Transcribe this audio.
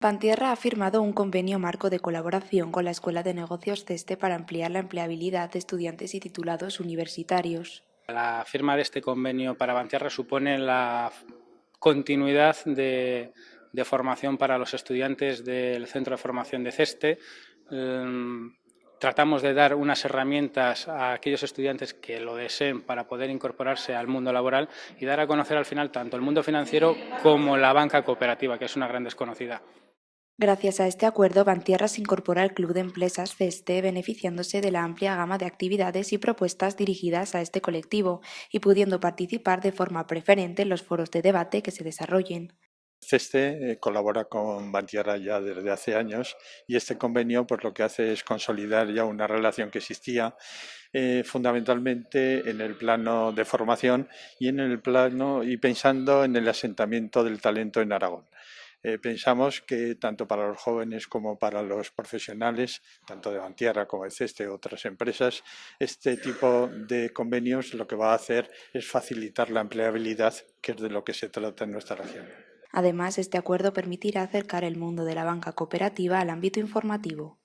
Pantierra ha firmado un convenio marco de colaboración con la Escuela de Negocios CESTE para ampliar la empleabilidad de estudiantes y titulados universitarios. La firma de este convenio para Bantiarra supone la continuidad de formación para los estudiantes del Centro de Formación de CESTE. Tratamos de dar unas herramientas a aquellos estudiantes que lo deseen para poder incorporarse al mundo laboral y dar a conocer al final tanto el mundo financiero como la banca cooperativa, que es una gran desconocida. Gracias a este acuerdo, Bantierra se incorpora al Club de Empresas CESTE, beneficiándose de la amplia gama de actividades y propuestas dirigidas a este colectivo y pudiendo participar de forma preferente en los foros de debate que se desarrollen. CESTE colabora con Bantiera ya desde hace años y este convenio pues lo que hace es consolidar ya una relación que existía fundamentalmente en el plano de formación y en el plano y pensando en el asentamiento del talento en Aragón. Pensamos que tanto para los jóvenes como para los profesionales, tanto de Bantierra como de CESTE u otras empresas, este tipo de convenios lo que va a hacer es facilitar la empleabilidad, que es de lo que se trata en nuestra región. Además, este acuerdo permitirá acercar el mundo de la banca cooperativa al ámbito informativo.